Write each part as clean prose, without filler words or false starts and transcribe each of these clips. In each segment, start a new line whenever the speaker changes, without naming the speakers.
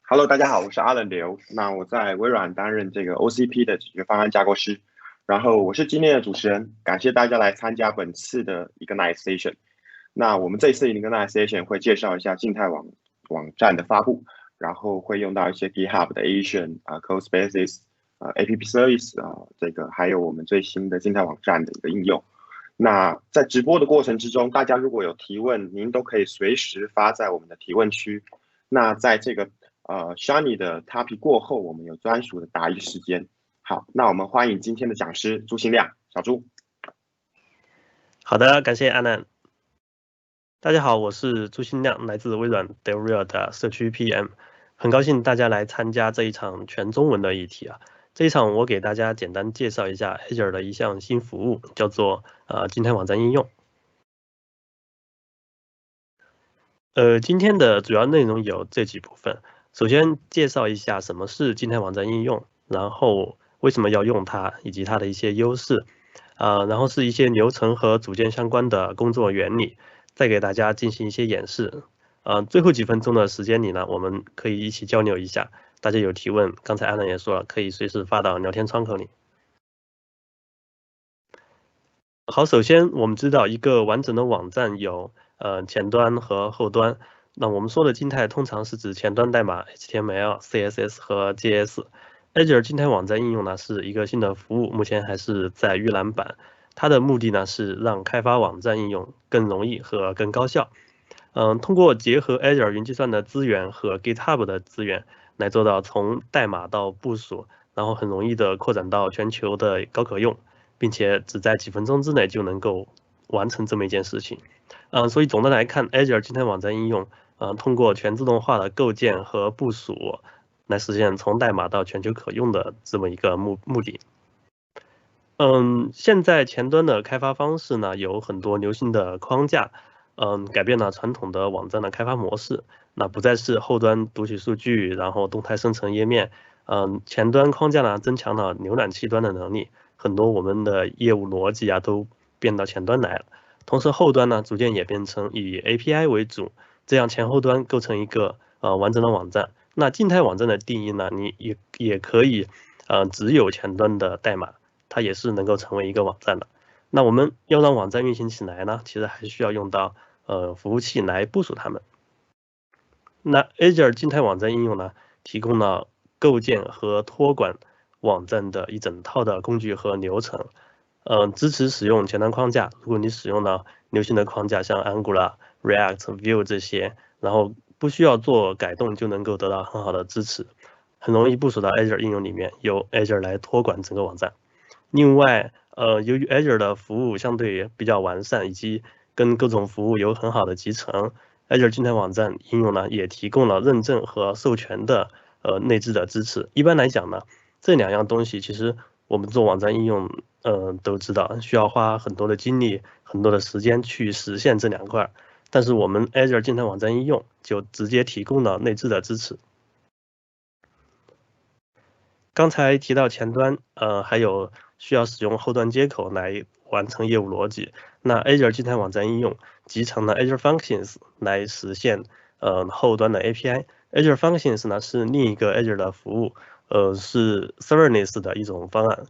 Hello，大家好，我是阿冷刘。那我在微软担任这个 OCP 的解决方案架构师，然后我是今天的主持人，感谢大家来参加本次的一个 Night Session。那我们这一次一个 Night Session 会介绍一下静态网站的发布，然后会用到一些 GitHub 的 Action Codespaces App Service 这个还有我们最新的静态网站的一个应用。那在直播的过程之中，大家如果有提问，您都可以随时发在我们的提问区。那在这个Shani 的 topic 过后，我们有专属的答疑时间。好，那我们欢迎今天的讲师朱新亮，小朱。
好的，感谢阿南。大家好，我是朱新亮，来自微软 Del-Real 的社区 PM， 很高兴大家来参加这一场全中文的议题啊。这一场我给大家简单介绍一下 Azure 的一项新服务，叫做静态网站应用。今天的主要内容有这几部分。首先介绍一下什么是静态网站应用，然后为什么要用它，以及它的一些优势。然后是一些流程和组件相关的工作原理，再给大家进行一些演示。最后几分钟的时间里呢，我们可以一起交流一下。大家有提问，刚才安南也说了，可以随时发到聊天窗口里。好，首先我们知道一个完整的网站有前端和后端。那我们说的静态通常是指前端代码 HTML、CSS 和 JS。Azure 静态网站应用呢是一个新的服务，目前还是在预览版。它的目的呢是让开发网站应用更容易和更高效。通过结合 Azure 云计算的资源和 GitHub 的资源，来做到从代码到部署，然后很容易的扩展到全球的高可用，并且只在几分钟之内就能够完成这么一件事情。所以总的来看 ，Azure 静态网站应用，通过全自动化的构建和部署，来实现从代码到全球可用的这么一个目的。现在前端的开发方式呢，有很多流行的框架，改变了传统的网站的开发模式。那不再是后端读取数据，然后动态生成页面。前端框架呢，增强了浏览器端的能力，很多我们的业务逻辑啊，都变到前端来了。同时后端呢，逐渐演变成以 API 为主，这样前后端构成一个完整的网站。那静态网站的定义呢，你也可以只有前端的代码，它也是能够成为一个网站的。那我们要让网站运行起来呢，其实还需要用到服务器来部署它们。那 Azure 静态网站应用呢，提供了构建和托管网站的一整套的工具和流程。支持使用前端框架。如果你使用了流行的框架，像 Angular、React、Vue 这些，然后不需要做改动就能够得到很好的支持，很容易部署到 Azure 应用里面，由 Azure 来托管整个网站。另外，由于 Azure 的服务相对比较完善，以及跟各种服务有很好的集成，Azure 静态网站应用呢也提供了认证和授权的内置的支持。一般来讲呢，这两样东西其实我们做网站应用，都知道需要花很多的精力、很多的时间去实现这两块，但是我们 Azure 静态网站应用就直接提供了内置的支持。刚才提到前端，还有需要使用后端接口来完成业务逻辑。那 Azure 静态网站应用集成了 Azure Functions 来实现后端的 API。Azure Functions 呢是另一个 Azure 的服务，是 Serverless 的一种方案。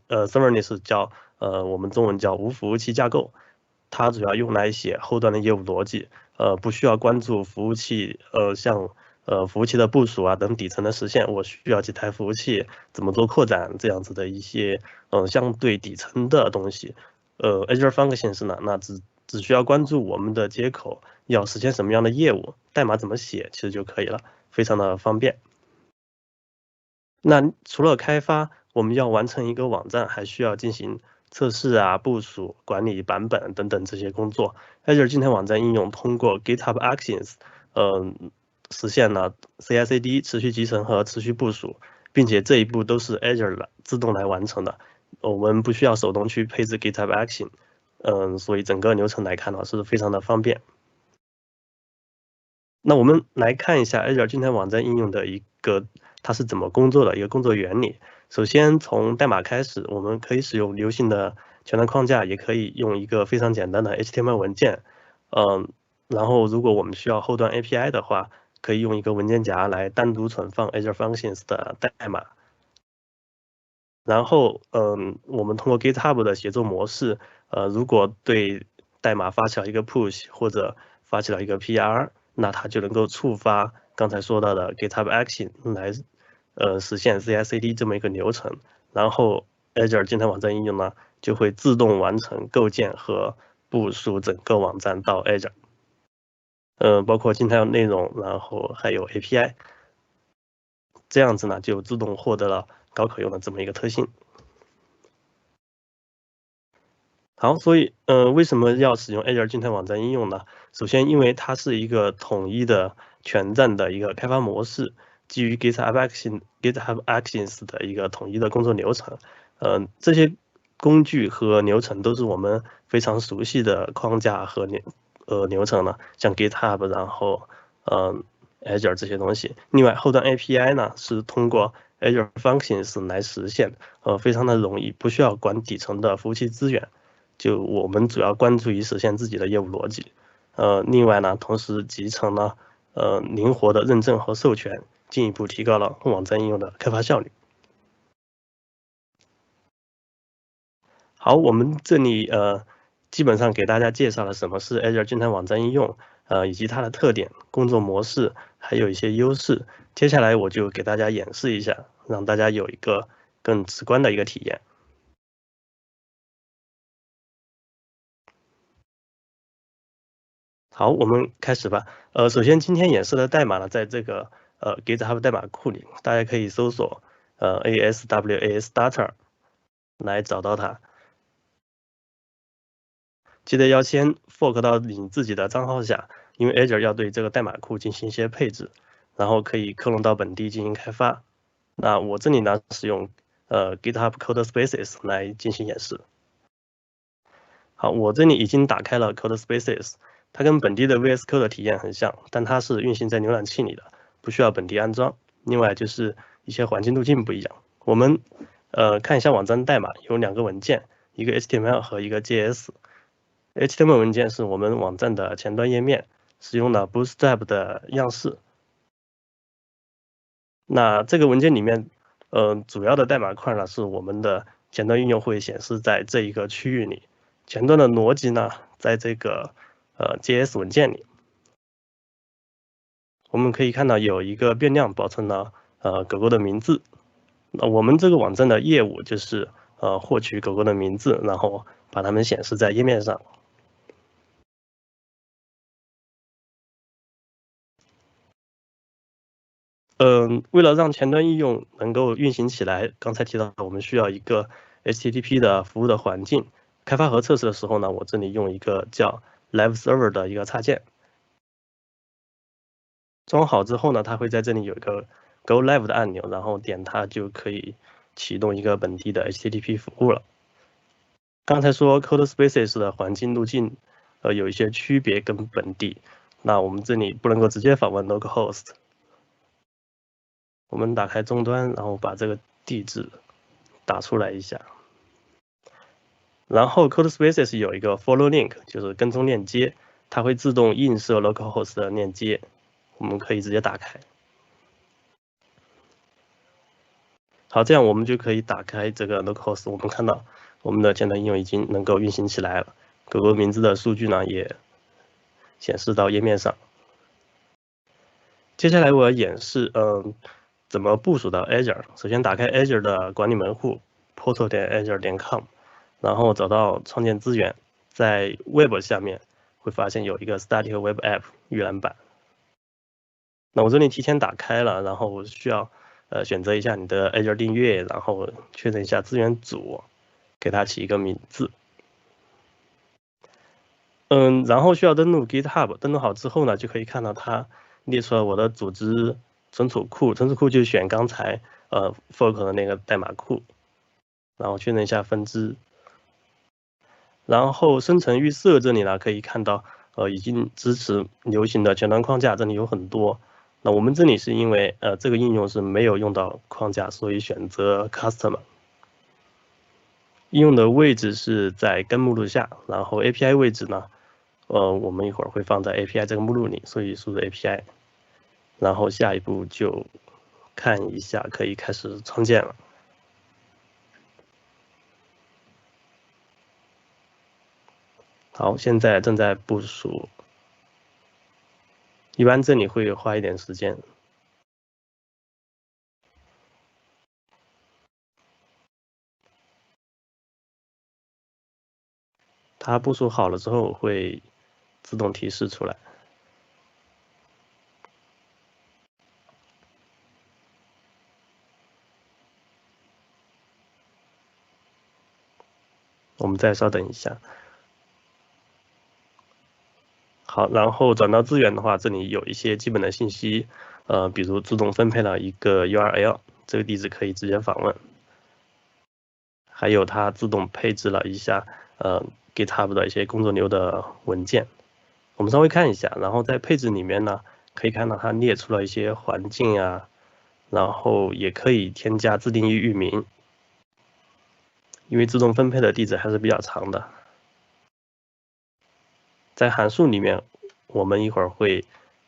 Serverless 叫我们中文叫无服务器架构，它主要用来写后端的业务逻辑，不需要关注服务器，像服务器的部署啊等底层的实现，我需要几台服务器，怎么做扩展这样子的一些相对底层的东西。Azure Functions 呢，那只需要关注我们的接口要实现什么样的业务，代码怎么写其实就可以了，非常的方便。那除了开发，我们要完成一个网站，还需要进行测试啊、部署、管理版本等等这些工作。Azure 静态网站应用通过 GitHub Actions，实现了 CI/CD 持续集成和持续部署，并且这一步都是 Azure 自动来完成的，我们不需要手动去配置 GitHub Action，所以整个流程来看呢是非常的方便。那我们来看一下 Azure 静态网站应用的一个它是怎么工作的一个工作原理。首先从代码开始，我们可以使用流行的前端框架，也可以用一个非常简单的 HTML 文件。然后如果我们需要后端 API 的话，可以用一个文件夹来单独存放 Azure Functions 的代码。然后，我们通过 GitHub 的协作模式，如果对代码发起了一个 push 或者发起了一个 PR，那它就能够触发刚才说到的 GitHub Action 来，实现 CI/CD 这么一个流程。然后 Azure 静态网站应用呢，就会自动完成构建和部署整个网站到 Azure，包括静态内容，然后还有 API， 这样子呢就自动获得了高可用的这么一个特性。好，所以为什么要使用 Azure 静态网站应用呢？首先，因为它是一个统一的全站的一个开发模式，基于 GitHub Actions 的一个统一的工作流程。这些工具和流程都是我们非常熟悉的框架和流程呢，像 GitHub， 然后Azure 这些东西。另外，后端 API 呢是通过 Azure Functions 来实现，非常的容易，不需要管底层的服务器资源。就我们主要关注于实现自己的业务逻辑，另外呢，同时集成了灵活的认证和授权，进一步提高了网站应用的开发效率。好，我们这里基本上给大家介绍了什么是 Azure 静态网站应用，以及它的特点、工作模式，还有一些优势。接下来我就给大家演示一下，让大家有一个更直观的一个体验。好，我们开始吧。首先今天演示的代码呢，在这个GitHub 代码库里，大家可以搜索ASWASdata 来找到它。记得要先 fork 到你自己的账号下，因为 Azure 要对这个代码库进行一些配置，然后可以克隆到本地进行开发。那我这里呢，使用GitHub Codespaces 来进行演示。好，我这里已经打开了 Codespaces。它跟本地的 VS Code 的体验很像，但它是运行在浏览器里的，不需要本地安装。另外就是一些环境路径不一样。我们看一下网站代码，有2个文件，一个 HTML 和一个 JS。HTML 文件是我们网站的前端页面，使用了 Bootstrap 的样式。那这个文件里面，主要的代码块呢是我们的前端应用会显示在这一个区域里，前端的逻辑呢在这个JS 文件里。我们可以看到有一个变量保存了狗狗的名字。那我们这个网站的业务就是获取狗狗的名字，然后把它们显示在页面上。为了让前端应用能够运行起来，刚才提到我们需要一个 HTTP 的服务的环境。开发和测试的时候呢，我这里用一个叫 Live Server 的一个插件。装好之后呢，它会在这里有一个 Go Live 的按钮，然后点它就可以启动一个本地的 HTTP 服务了。刚才说 Codespaces 的环境路径有一些区别跟本地，那我们这里不能够直接访问 localhost。我们打开终端，然后把这个地址打出来一下。然后 Codespaces 有一个 Follow Link， 就是跟踪链接，它会自动映射 localhost 的链接，我们可以直接打开。好，这样我们就可以打开这个 localhost， 我们看到我们的前端应用已经能够运行起来了，狗狗名字的数据呢也显示到页面上。接下来我要演示怎么部署到 Azure。首先打开 Azure 的管理门户 portal.azure.com， 然后找到创建资源，在 Web 下面会发现有一个 Static Web App 预览版。那我这里提前打开了，然后我需要选择一下你的 Azure 订阅，然后确认一下资源组，给它起一个名字。然后需要登录 GitHub， 登录好之后呢，就可以看到它列出了我的组织存储库，存储库就选刚才fork 的那个代码库，然后确认一下分支。然后生成预设这里呢，可以看到已经支持流行的前端框架，这里有很多。那我们这里是因为这个应用是没有用到框架，所以选择 Custom。应用的位置是在根目录下，然后 API 位置呢，我们一会儿会放在 API 这个目录里，所以输入 API。然后下一步就看一下，可以开始创建了。好，现在正在部署，一般这里会花一点时间。它部署好了之后会自动提示出来。我们再稍等一下。好，然后转到资源的话，这里有一些基本的信息，比如自动分配了一个 URL， 这个地址可以直接访问。还有它自动配置了一下GitHub 的一些工作流的文件。我们稍微看一下，然后在配置里面呢，可以看到它列出了一些环境啊，然后也可以添加自定义域名，因为自动分配的地址还是比较长的。在函数里面，我们一会儿会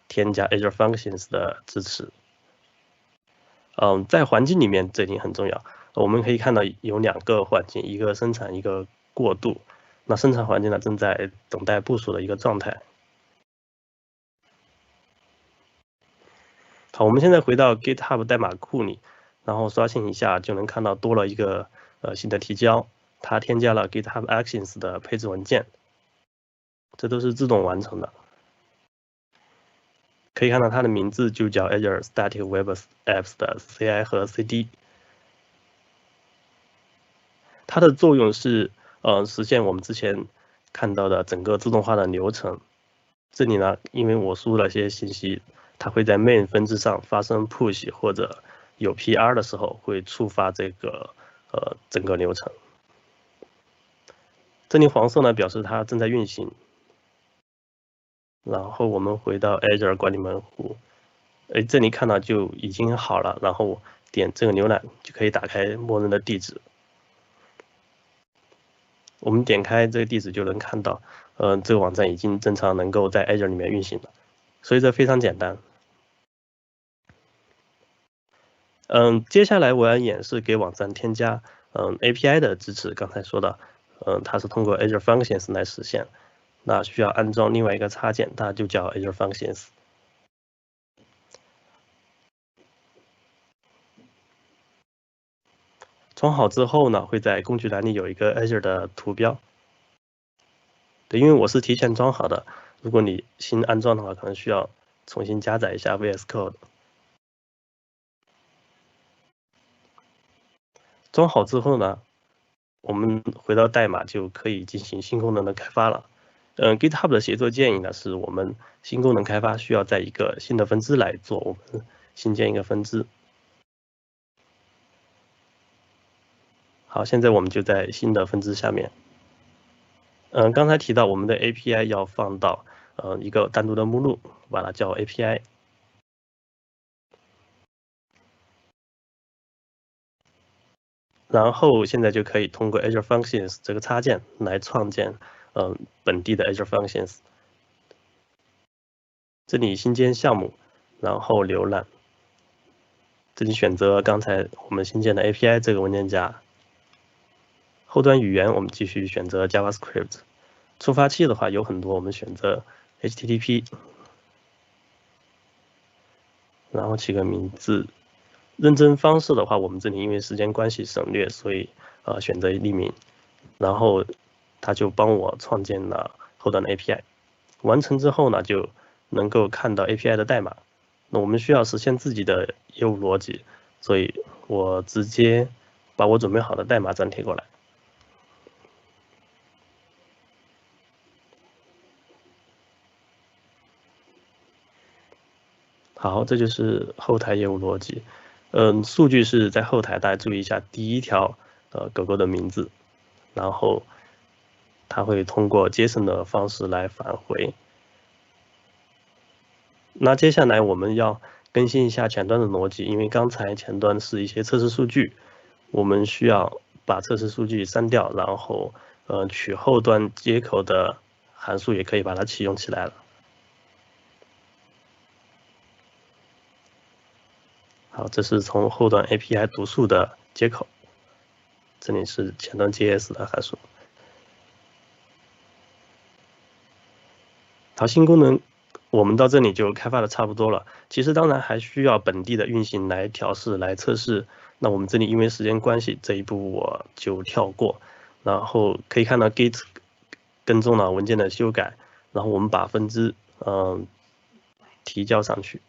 添加 Azure Functions 的支持。在环境里面这点很重要，我们可以看到有2个环境，一个生产，一个过渡。那生产环境呢，正在等待部署的一个状态。好，我们现在回到 GitHub 代码库里，然后刷新一下，就能看到多了一个新的提交，它添加了 GitHub Actions 的配置文件，这都是自动完成的。可以看到它的名字就叫 Azure Static Web Apps 的 CI 和 CD， 它的作用是实现我们之前看到的整个自动化的流程。这里呢，因为我输入了一些信息，它会在 main 分支上发生 push 或者有 PR 的时候会触发这个整个流程。这里黄色呢表示它正在运行。然后我们回到 Azure 管理门户，这里看到就已经好了，然后点这个浏览就可以打开默认的地址。我们点开这个地址就能看到，这个网站已经正常能够在 Azure 里面运行了，所以这非常简单。接下来我要演示给网站添加API 的支持。刚才说的，它是通过 Azure Functions 来实现，那需要安装另外一个插件，它就叫 Azure Functions。装好之后呢，会在工具栏里有一个 Azure 的图标。对，因为我是提前装好的，如果你新安装的话，可能需要重新加载一下 VS Code。装好之后呢，我们回到代码就可以进行新功能的开发了。GitHub 的协作建议呢，是我们新功能开发需要在一个新的分支来做，我们新建一个分支。好，现在我们就在新的分支下面。刚才提到我们的 API 要放到一个单独的目录，把它叫 API。然后现在就可以通过 Azure Functions 这个插件来创建本地的 Azure Functions。这里新建项目，然后浏览。这里选择刚才我们新建的 API 这个文件夹。后端语言我们继续选择 JavaScript。触发器的话有很多，我们选择 HTTP。然后起个名字。认证方式的话，我们这里因为时间关系省略，所以选择匿名。然后它就帮我创建了后端的 API。完成之后呢，就能够看到 API 的代码。那我们需要实现自己的业务逻辑，所以我直接把我准备好的代码粘贴过来。好，这就是后台业务逻辑。数据是在后台，大家注意一下，第一条狗狗的名字，然后它会通过 JSON 的方式来返回。那接下来我们要更新一下前端的逻辑，因为刚才前端是一些测试数据，我们需要把测试数据删掉，然后取后端接口的函数也可以把它启用起来了。好，这是从后端 API 读数的接口，这里是前端 JS 的函数。好，新功能我们到这里就开发的差不多了。其实当然还需要本地的运行来调试、来测试。那我们这里因为时间关系，这一步我就跳过。然后可以看到 Git 跟踪了文件的修改，然后我们把分支提交上去。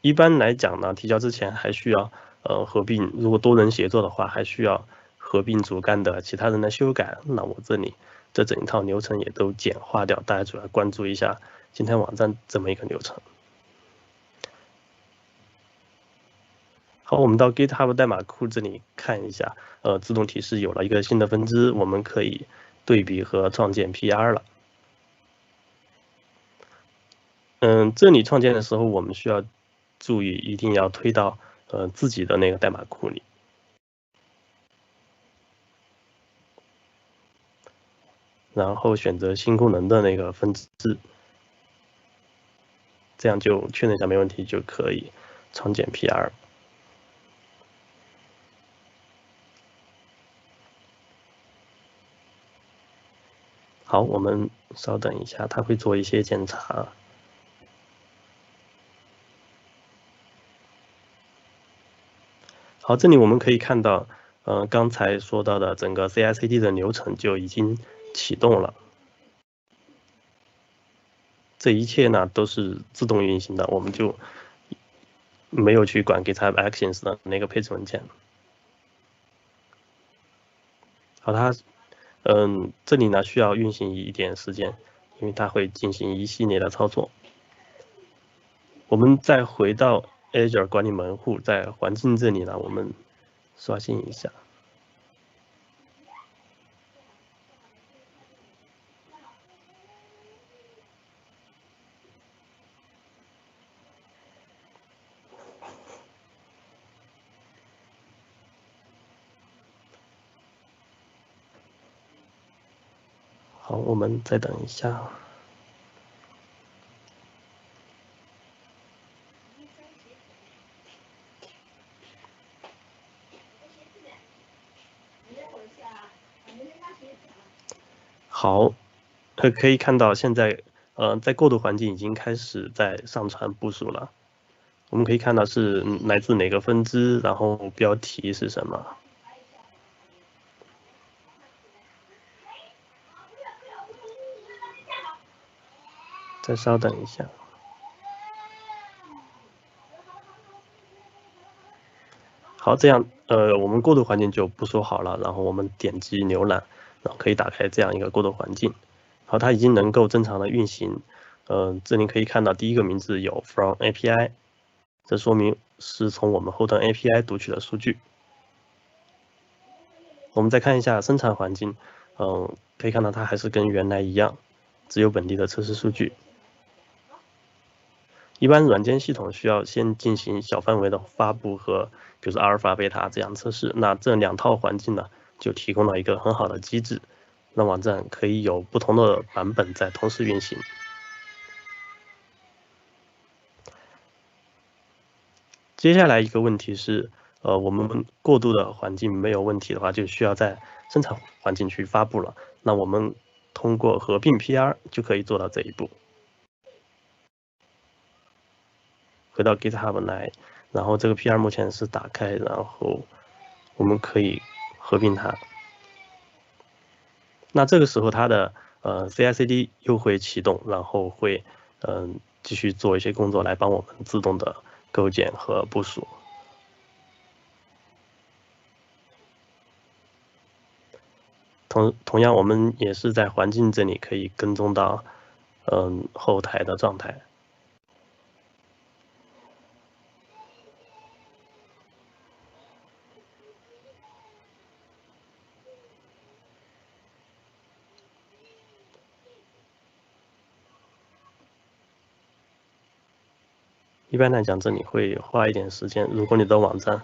一般来讲呢，提交之前还需要合并，如果多人协作的话，还需要合并主干的其他人的修改。那我这里这整一套流程也都简化掉，大家主要关注一下今天网站这么一个流程。好，我们到 GitHub 代码库这里看一下，自动提示有了一个新的分支，我们可以对比和创建 PR 了。这里创建的时候，我们需要注意，一定要推到自己的那个代码库里，然后选择新功能的那个分支，这样就确认一下没问题就可以创建 PR。好，我们稍等一下，它会做一些检查。好，这里我们可以看到，刚才说到的整个 CI/CD 的流程就已经启动了。这一切呢都是自动运行的，我们就没有去管 GitHub Actions 的那个配置文件。好，它这里呢需要运行一点时间，因为它会进行一系列的操作。我们再回到 Azure 管理门户，在环境这里呢，我们刷新一下。好，我们再等一下。好，可以看到现在在过渡环境已经开始在上传部署了。我们可以看到是来自哪个分支，然后标题是什么。再稍等一下。好，这样我们过渡环境就不说好了，然后我们点击浏览，然后可以打开这样一个过渡环境。好，它已经能够正常的运行。这里可以看到第一个名字有 from API， 这说明是从我们后端 API 读取的数据。我们再看一下生产环境，可以看到它还是跟原来一样，只有本地的测试数据。一般软件系统需要先进行小范围的发布和，比如说阿尔法、贝塔这样测试。那这两套环境呢，就提供了一个很好的机制，让网站可以有不同的版本在同时运行。接下来一个问题是，我们过渡的环境没有问题的话，就需要在生产环境去发布了。那我们通过合并 PR 就可以做到这一步。回到 GitHub 来，然后这个 PR 目前是打开，然后我们可以合并它。那这个时候它的CI/CD 又会启动，然后会继续做一些工作来帮我们自动的构建和部署。同样，我们也是在环境这里可以跟踪到后台的状态。一般来讲，这里会花一点时间。如果你的网站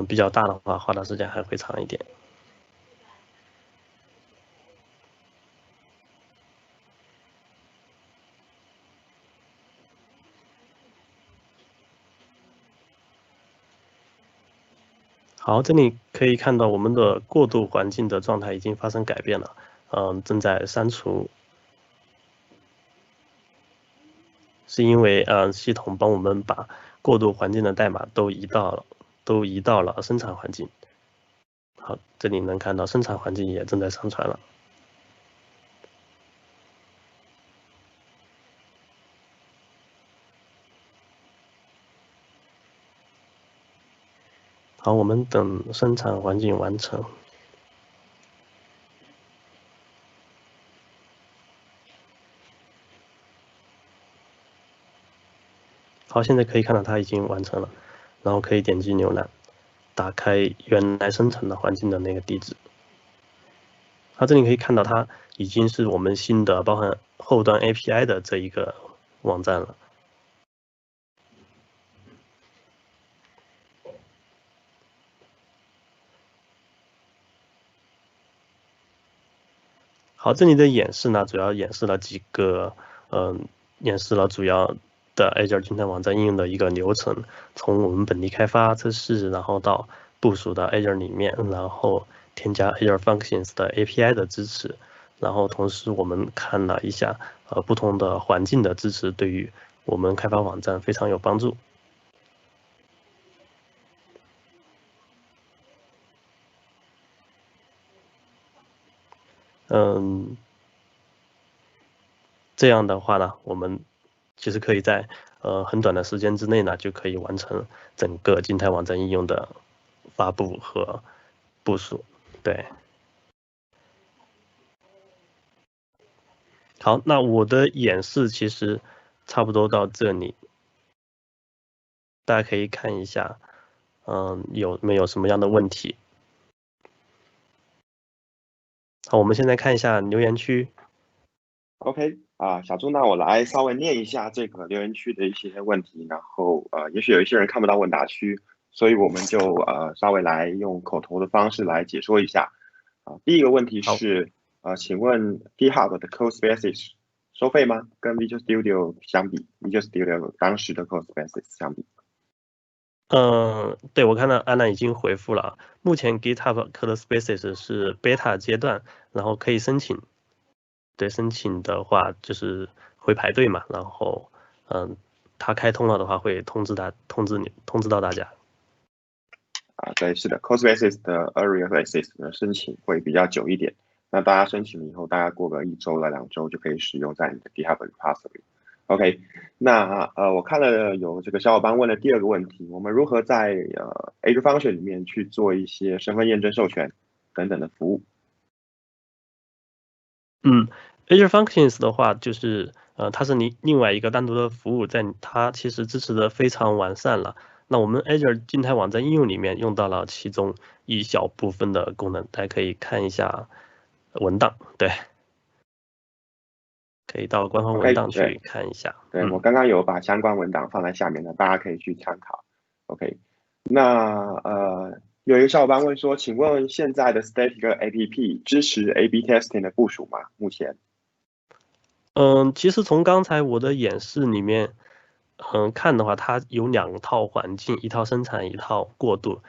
比较大的话，花的时间还会长一点。好，这里可以看到我们的过渡环境的状态已经发生改变了，正在删除，是因为系统帮我们把过渡环境的代码都移到了生产环境。好，这里能看到生产环境也正在上传了。好，我们等生产环境完成。好，现在可以看到它已经完成了，然后可以点击浏览，打开原来生成的环境的那个地址。好，这里可以看到它已经是我们新的包含后端 API 的这一个网站了。好，这里的演示呢，主要演示了几个，演示了主要的 Azure 金台网站应用的一个流程，从我们本地开发测试，然后到部署到 Azure 里面，然后添加 Azure Functions 的 API 的支持，然后同时我们看了一下，不同的环境的支持对于我们开发网站非常有帮助。这样的话呢，我们其实可以在很短的时间之内呢，就可以完成整个静态网站应用的发布和部署。对，好，那我的演示其实差不多到这里，大家可以看一下，有没有什么样的问题？好，我们现在看一下留言区。
OK 小朱，那我来稍微念一下这个留言区的一些问题，然后也许有一些人看不到问答区，所以我们就稍微来用口头的方式来解说一下。第一个问题是请问 GitHub 的 CodeSpaces 收费吗？跟 Visual Studio 相比，Visual Studio 当时的 CodeSpaces 相比？
对，我看到安娜已经回复了，目前 GitHub CodeSpaces 是 beta 阶段，然后可以申请。对，申请的话就是会排队嘛，然后它开通了的话会通知到大家。
对，是的 ，CodeSpaces 的 Early Access 的申请会比较久一点。那大家申请了以后，大概过个1周到2周就可以使用在你的 GitHub repository。OK，那我看了有这个小伙伴问了第二个问题，我们如何在Azure Function 里面去做一些身份验证授权等等的服务
？Azure Functions 的话，就是它是另外一个单独的服务，它其实支持的非常完善了。那我们 Azure 静态网站应用里面用到了其中一小部分的功能，大家可以看一下文档，对，可以到官方文档去看一下。
对，我刚刚有把相关文档放在下面的，大家可以去参考。OK，那有一个小伙伴问说，请问现在的 Static APP 支持 A/B testing 的部署吗？目前？
其实从刚才我的演示里面，看的话，它有2套环境，一套生产，一套过渡，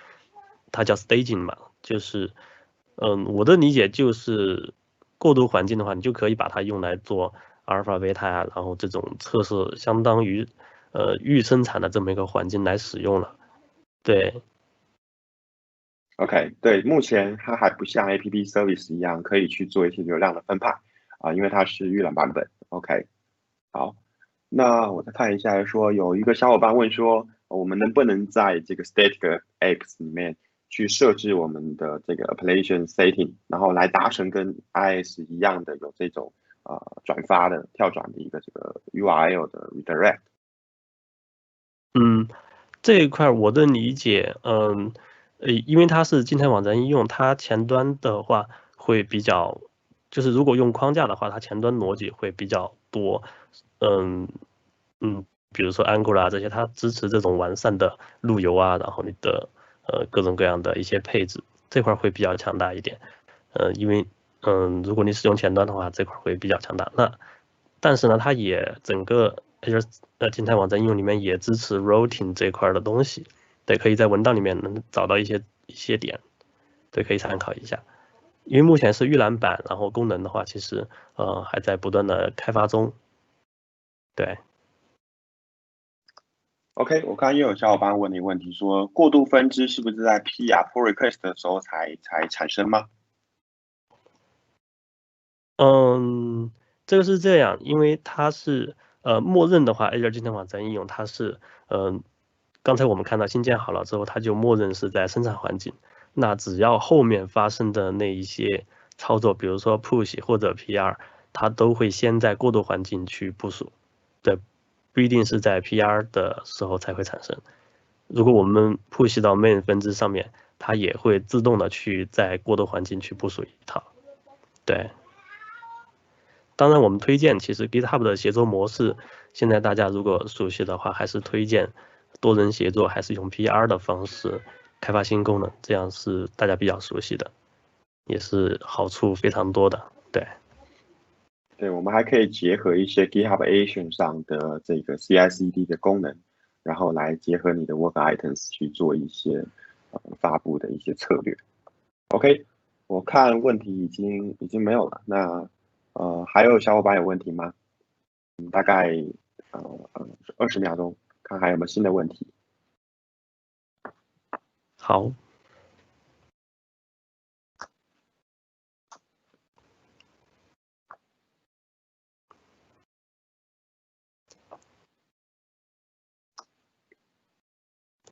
它叫 staging 嘛，就是，我的理解就是过渡环境的话，你就可以把它用来做阿尔法、贝塔啊，然后这种测试，相当于预生产的这么一个环境来使用了，对。
OK，对，目前它还不像 App Service 一样可以去做一些流量的分派因为它是预览版本。OK，好，那我再看一下，说有一个小伙伴问说，我们能不能在这个 Static Apps 里面去设置我们的这个 Appellation Setting，然后来达成跟 IIS 一样的有这种转发的跳转的一个这个 URL 的 redirect。
这一块我的理解，因为它是静态网站应用，它前端的话会比较，就是如果用框架的话，它前端逻辑会比较多，比如说 Angular 这些，它支持这种完善的路由啊，然后你的各种各样的一些配置，这块会比较强大一点。因为如果你使用前端的话，这块会比较强大。但是呢，它也整个 Azure 静态网站应用里面也支持 routing 这块的东西，对，可以在文档里面能找到一些点，对，可以参考一下。因为目前是预览版，然后功能的话，其实还在不断的开发中，对。
OK，我看又有小伙伴问你问题，说过度分支是不是在 PR pull request 的时候才产生吗？
这个是这样，因为它是默认的话，Azure 静态网站应用它是刚才我们看到新建好了之后，它就默认是在生产环境。那只要后面发生的那一些操作，比如说 push 或者 PR，它都会先在过渡环境去部署，对，不一定是在 PR 的时候才会产生。如果我们 push 到 main 分支上面，它也会自动的去在过渡环境去部署一套，对。当然，我们推荐其实 GitHub 的协作模式，现在大家如果熟悉的话，还是推荐多人协作，还是用 PR 的方式开发新功能，这样是大家比较熟悉的，也是好处非常多的。对，
对，我们还可以结合一些 GitHub Action 上的这个 CI/CD 的功能，然后来结合你的 Work Items 去做一些发布的一些策略。OK，我看问题已经没有了，那还有小伙伴有问题吗？大概20秒钟，看还有没有新的问题。
好，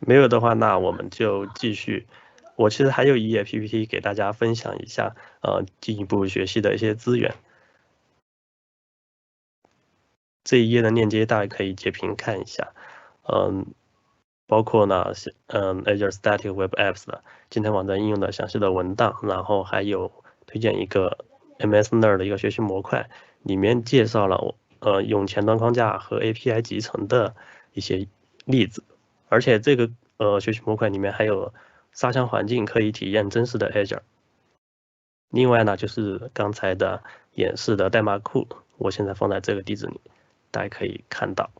没有的话，那我们就继续。我其实还有一页 PPT 给大家分享一下，进一步学习的一些资源。这一页的链接大家可以截屏看一下，包括呢，Azure Static Web Apps 的静态网站应用的详细的文档，然后还有推荐一个 MS Nerd 的一个学习模块，里面介绍了用前端框架和 API 集成的一些例子，而且这个学习模块里面还有沙箱环境可以体验真实的 Azure。另外呢，就是刚才的演示的代码库，我现在放在这个地址里，大家可以看到。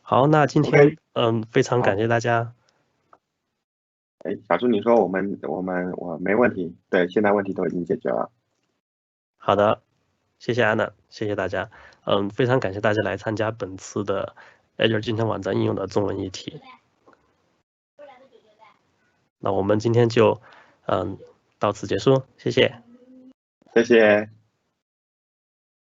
好，那今天非常感谢大家。
哎，小朱，你说我没问题，对，现在问题都已经解决了。
好的，谢谢安娜，谢谢大家。非常感谢大家来参加本次的 Azure 静态网站应用的中文议题。那我们今天就到此结束，谢谢。
谢谢。